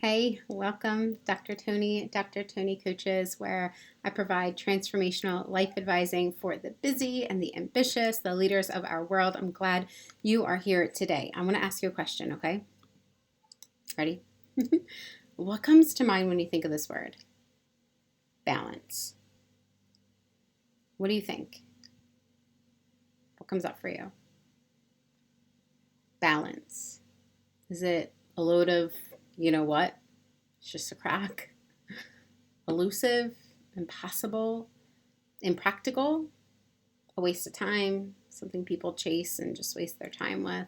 Hey, welcome, Dr. Toni Coaches, where I provide transformational life advising for the busy and the ambitious, the leaders of our world. I'm glad you are here today. I want to ask you a question, okay? Ready? What comes to mind when you think of this word? Balance. What do you think? What comes up for you? Balance. Is it a load of, you know what? It's just a crack? Elusive? Impossible? Impractical? A waste of time? Something people chase and just waste their time with?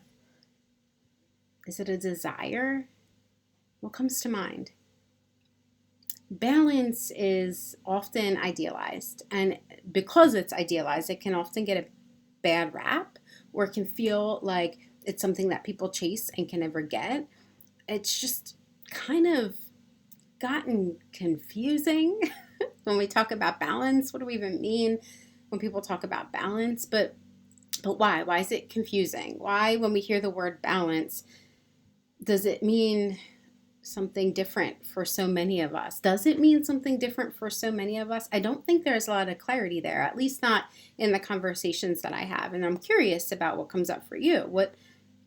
Is it a desire? What comes to mind? Balance is often idealized, and because it's idealized, it can often get a bad rap, or it can feel like it's something that people chase and can never get. It's just kind of gotten confusing when we talk about balance. What do we even mean when people talk about balance? But why? Why is it confusing? Why, when we hear the word balance, does it mean something different for so many of us? Does it mean something different for so many of us? I don't think there's a lot of clarity there, at least not in the conversations that I have. And I'm curious about what comes up for you.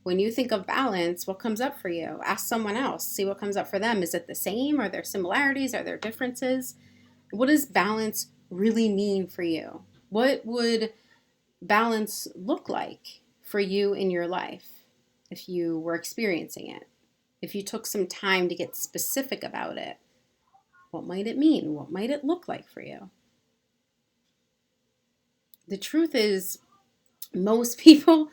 When you think of balance, what comes up for you? Ask someone else, see what comes up for them. Is it the same? Are there similarities? Are there differences? What does balance really mean for you? What would balance look like for you in your life if you were experiencing it? If you took some time to get specific about it, what might it mean? What might it look like for you? The truth is, most people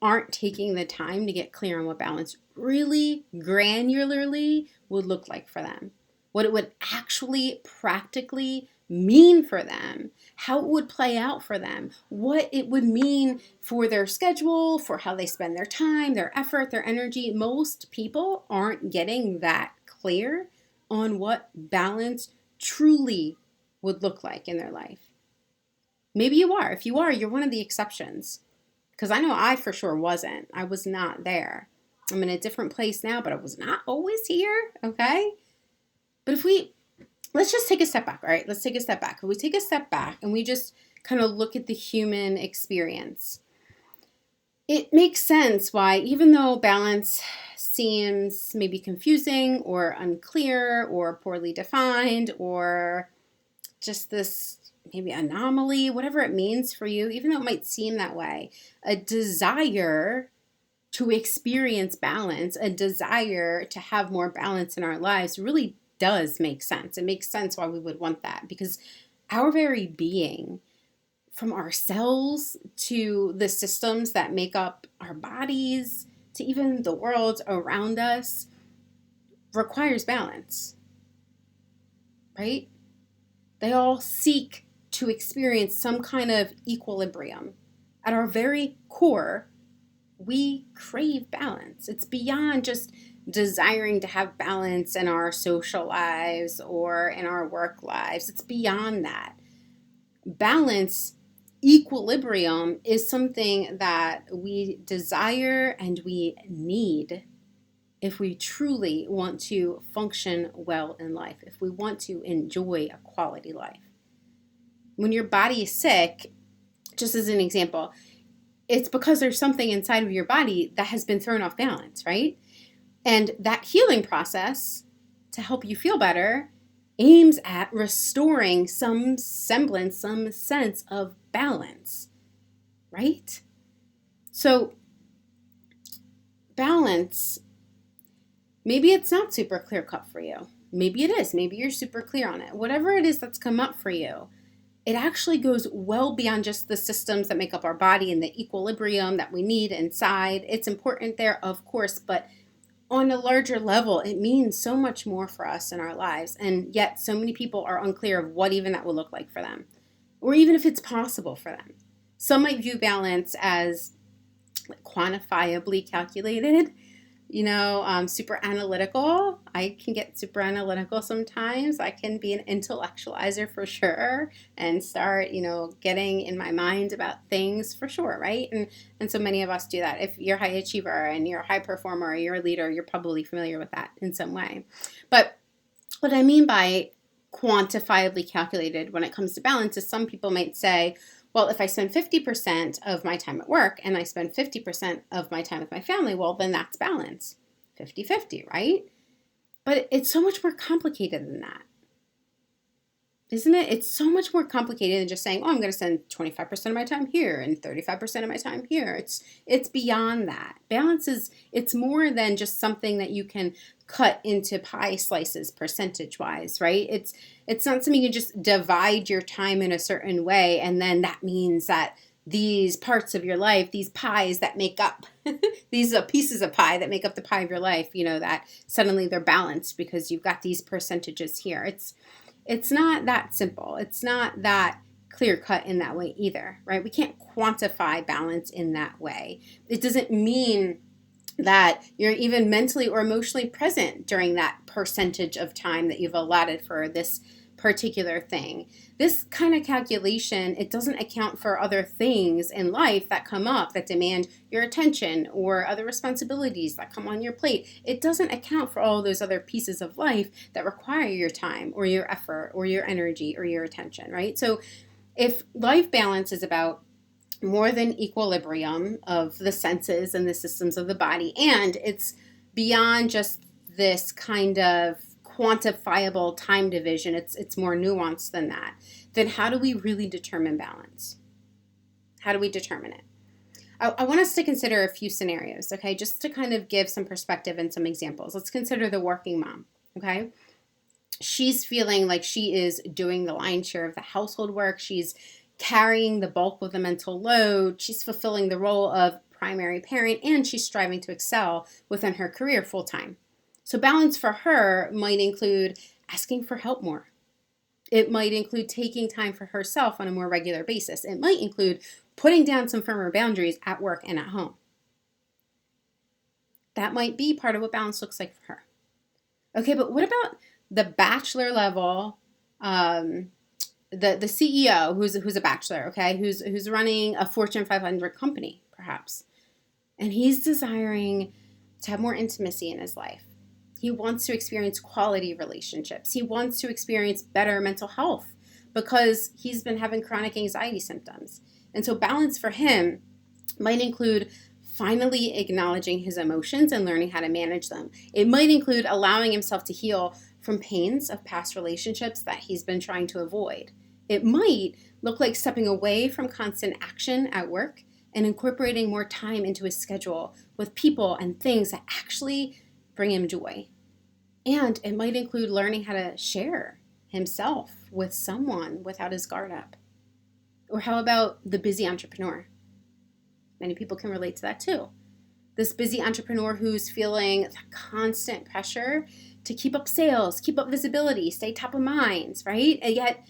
aren't taking the time to get clear on what balance really granularly would look like for them, what it would actually practically mean for them, how it would play out for them, what it would mean for their schedule, for how they spend their time, their effort, their energy. Most people aren't getting that clear on what balance truly would look like in their life. Maybe you are. If you are, you're one of the exceptions. Because I know I for sure wasn't. I was not there. I'm in a different place now, but I was not always here, okay? But let's just take a step back, all right? Let's take a step back. If we take a step back and we just kind of look at the human experience, it makes sense why, even though balance seems maybe confusing or unclear or poorly defined or just this maybe anomaly, whatever it means for you, even though it might seem that way, a desire to experience balance, a desire to have more balance in our lives really does make sense. It makes sense why we would want that, because our very being, from our cells to the systems that make up our bodies to even the world around us, requires balance, right? They all seek to experience some kind of equilibrium. At our very core, we crave balance. It's beyond just desiring to have balance in our social lives or in our work lives. It's beyond that. Balance, equilibrium, is something that we desire and we need if we truly want to function well in life, if we want to enjoy a quality life. When your body is sick, just as an example, it's because there's something inside of your body that has been thrown off balance, right? And that healing process, to help you feel better, aims at restoring some semblance, some sense of balance, right? So balance, maybe it's not super clear cut for you. Maybe it is. Maybe you're super clear on it. Whatever it is that's come up for you, it actually goes well beyond just the systems that make up our body and the equilibrium that we need inside. It's important there, of course, but on a larger level, it means so much more for us in our lives. And yet so many people are unclear of what even that will look like for them, or even if it's possible for them. Some might view balance as quantifiably calculated. super analytical. I can get super analytical sometimes. I can be an intellectualizer for sure and start, getting in my mind about things for sure, right? And so many of us do that. If you're a high achiever and you're a high performer or you're a leader, you're probably familiar with that in some way. But what I mean by quantifiably calculated when it comes to balance is some people might say, well, if I spend 50% of my time at work and I spend 50% of my time with my family, well, then that's balance. 50-50, right? But it's so much more complicated than that. Isn't it? It's so much more complicated than just saying, oh, I'm going to spend 25% of my time here and 35% of my time here. It's beyond that. Balance it's more than just something that you can cut into pie slices percentage-wise, right? It's not something you just divide your time in a certain way and then that means that these parts of your life, these pies that make up, these pieces of pie that make up the pie of your life, that suddenly they're balanced because you've got these percentages here. It's not that simple. It's not that clear cut in that way either, right? We can't quantify balance in that way. It doesn't mean that you're even mentally or emotionally present during that percentage of time that you've allotted for this particular thing. This kind of calculation, it doesn't account for other things in life that come up that demand your attention or other responsibilities that come on your plate. It doesn't account for all those other pieces of life that require your time or your effort or your energy or your attention, right? So if life balance is about more than equilibrium of the senses and the systems of the body, and it's beyond just this kind of quantifiable time division, it's more nuanced than that, then how do we really determine balance? How do we determine it? I want us to consider a few scenarios, okay, just to kind of give some perspective and some examples. Let's consider the working mom, okay? She's feeling like she is doing the lion's share of the household work. She's carrying the bulk of the mental load. She's fulfilling the role of primary parent, and she's striving to excel within her career full time. So balance for her might include asking for help more. It might include taking time for herself on a more regular basis. It might include putting down some firmer boundaries at work and at home. That might be part of what balance looks like for her. Okay, but what about the bachelor level, the CEO who's a bachelor, okay, who's running a Fortune 500 company, perhaps, and he's desiring to have more intimacy in his life. He wants to experience quality relationships. He wants to experience better mental health because he's been having chronic anxiety symptoms. And so balance for him might include finally acknowledging his emotions and learning how to manage them. It might include allowing himself to heal from pains of past relationships that he's been trying to avoid. It might look like stepping away from constant action at work and incorporating more time into his schedule with people and things that actually bring him joy. And it might include learning how to share himself with someone without his guard up. Or how about the busy entrepreneur? Many people can relate to that too. This busy entrepreneur who's feeling the constant pressure to keep up sales, keep up visibility, stay top of mind, right? And yet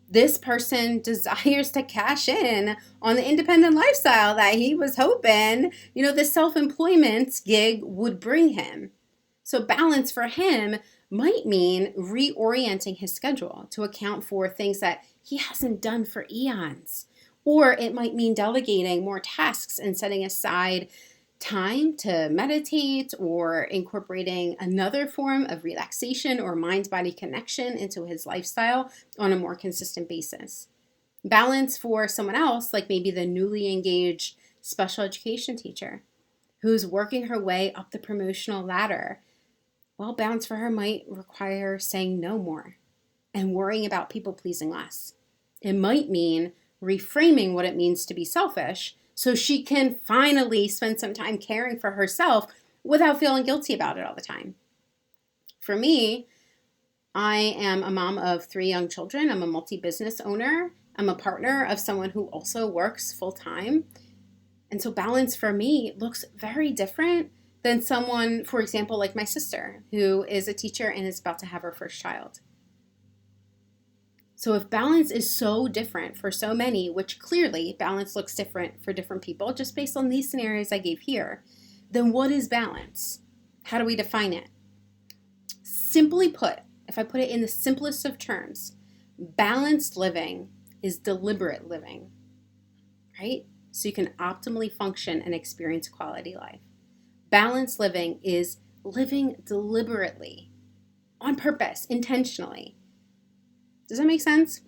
this person desires to cash in on the independent lifestyle that he was hoping, the self-employment gig would bring him. So balance for him might mean reorienting his schedule to account for things that he hasn't done for eons. Or it might mean delegating more tasks and setting aside time to meditate or incorporating another form of relaxation or mind-body connection into his lifestyle on a more consistent basis. Balance for someone else, like maybe the newly engaged special education teacher who's working her way up the promotional ladder. Well, balance for her might require saying no more and worrying about people pleasing less. It might mean reframing what it means to be selfish so she can finally spend some time caring for herself without feeling guilty about it all the time. For me, I am a mom of 3 young children. I'm a multi-business owner. I'm a partner of someone who also works full-time. And so balance for me looks very different than someone, for example, like my sister, who is a teacher and is about to have her first child. So if balance is so different for so many, which clearly balance looks different for different people, just based on these scenarios I gave here, then what is balance? How do we define it? Simply put, if I put it in the simplest of terms, balanced living is deliberate living, right? So you can optimally function and experience quality life. Balanced living is living deliberately, on purpose, intentionally. Does that make sense?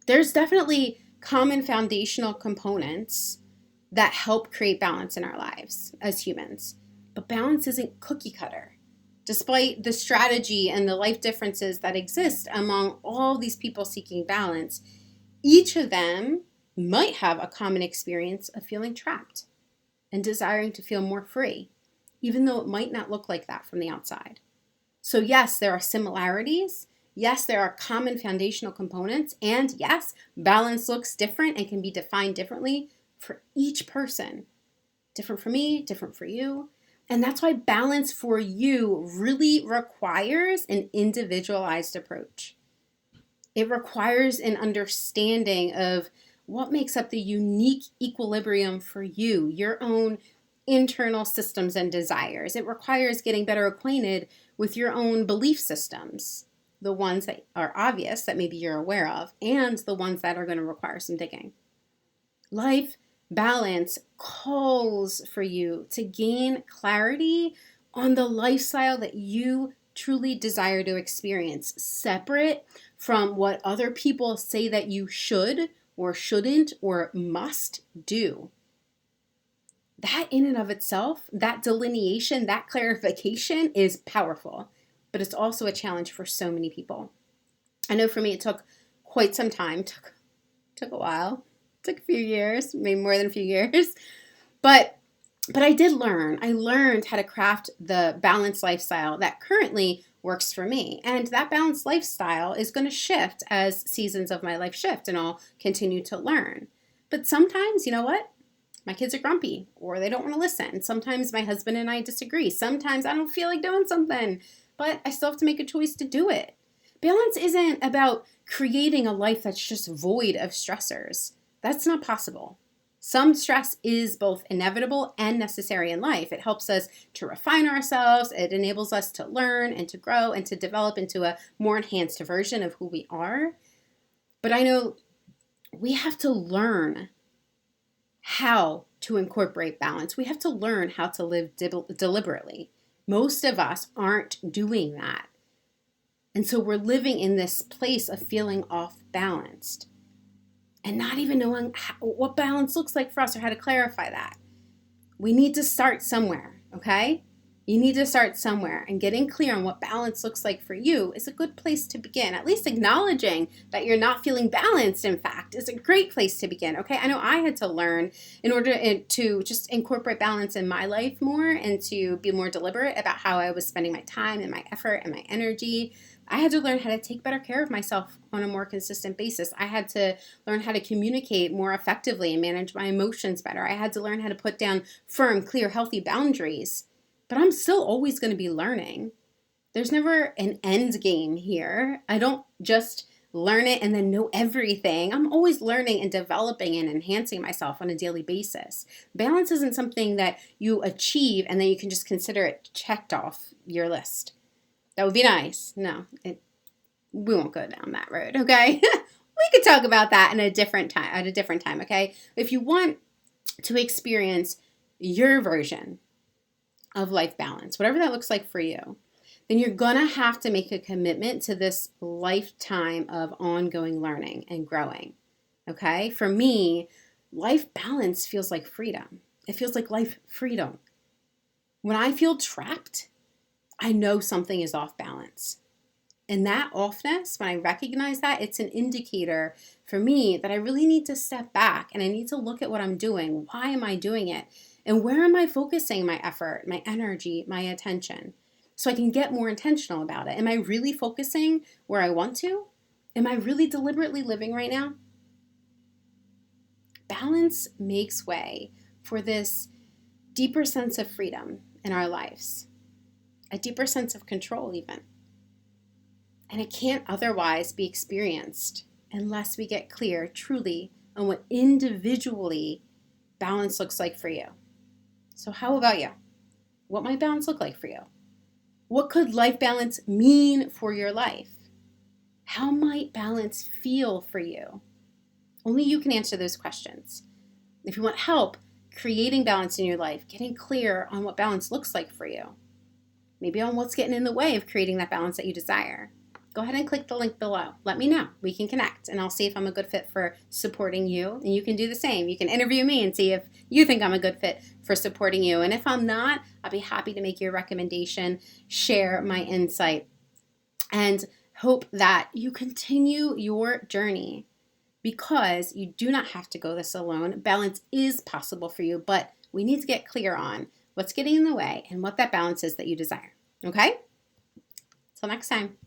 There's definitely common foundational components that help create balance in our lives as humans. But balance isn't cookie cutter. Despite the strategy and the life differences that exist among all these people seeking balance, each of them might have a common experience of feeling trapped and desiring to feel more free, even though it might not look like that from the outside. So yes, there are similarities. Yes, there are common foundational components. And yes, balance looks different and can be defined differently for each person. Different for me, different for you. And that's why balance for you really requires an individualized approach. It requires an understanding of what makes up the unique equilibrium for you, your own internal systems and desires. It requires getting better acquainted with your own belief systems, the ones that are obvious that maybe you're aware of, and the ones that are going to require some digging. Life balance calls for you to gain clarity on the lifestyle that you truly desire to experience, separate from what other people say that you should or shouldn't or must do. That in and of itself, that delineation, that clarification is powerful, but it's also a challenge for so many people. I know for me it took quite some time, took a while. Took a few years, maybe more than a few years. But I did learn. I learned how to craft the balanced lifestyle that currently works for me. And that balanced lifestyle is going to shift as seasons of my life shift, and I'll continue to learn. But sometimes, you know what? My kids are grumpy or they don't want to listen. Sometimes my husband and I disagree. Sometimes I don't feel like doing something, but I still have to make a choice to do it. Balance isn't about creating a life that's just void of stressors. That's not possible. Some stress is both inevitable and necessary in life. It helps us to refine ourselves. It enables us to learn and to grow and to develop into a more enhanced version of who we are. But I know we have to learn how to incorporate balance. We have to learn how to live deliberately. Most of us aren't doing that. And so we're living in this place of feeling off balanced and not even knowing what balance looks like for us or how to clarify that. We need to start somewhere, okay? You need to start somewhere, and getting clear on what balance looks like for you is a good place to begin. At least acknowledging that you're not feeling balanced, in fact, is a great place to begin, okay? I know I had to learn in order to just incorporate balance in my life more and to be more deliberate about how I was spending my time and my effort and my energy. I had to learn how to take better care of myself on a more consistent basis. I had to learn how to communicate more effectively and manage my emotions better. I had to learn how to put down firm, clear, healthy boundaries. But I'm still always going to be learning. There's never an end game here. I don't just learn it and then know everything. I'm always learning and developing and enhancing myself on a daily basis. Balance isn't something that you achieve and then you can just consider it checked off your list. That would be nice. No, we won't go down that road, okay? We could talk about that in a different time, at a different time, okay? If you want to experience your version of life balance, whatever that looks like for you, then you're gonna have to make a commitment to this lifetime of ongoing learning and growing, okay? For me, life balance feels like freedom. It feels like life freedom. When I feel trapped, I know something is off balance. And that offness, when I recognize that, it's an indicator for me that I really need to step back and I need to look at what I'm doing. Why am I doing it? And where am I focusing my effort, my energy, my attention? So I can get more intentional about it. Am I really focusing where I want to? Am I really deliberately living right now? Balance makes way for this deeper sense of freedom in our lives, a deeper sense of control even. And it can't otherwise be experienced unless we get clear truly on what individually balance looks like for you. So how about you? What might balance look like for you? What could life balance mean for your life? How might balance feel for you? Only you can answer those questions. If you want help creating balance in your life, getting clear on what balance looks like for you, maybe on what's getting in the way of creating that balance that you desire, go ahead and click the link below. Let me know. We can connect, and I'll see if I'm a good fit for supporting you, and you can do the same. You can interview me and see if you think I'm a good fit for supporting you. And if I'm not, I'll be happy to make you a recommendation, share my insight, and hope that you continue your journey, because you do not have to go this alone. Balance is possible for you, but we need to get clear on what's getting in the way and what that balance is that you desire. Okay? Till next time.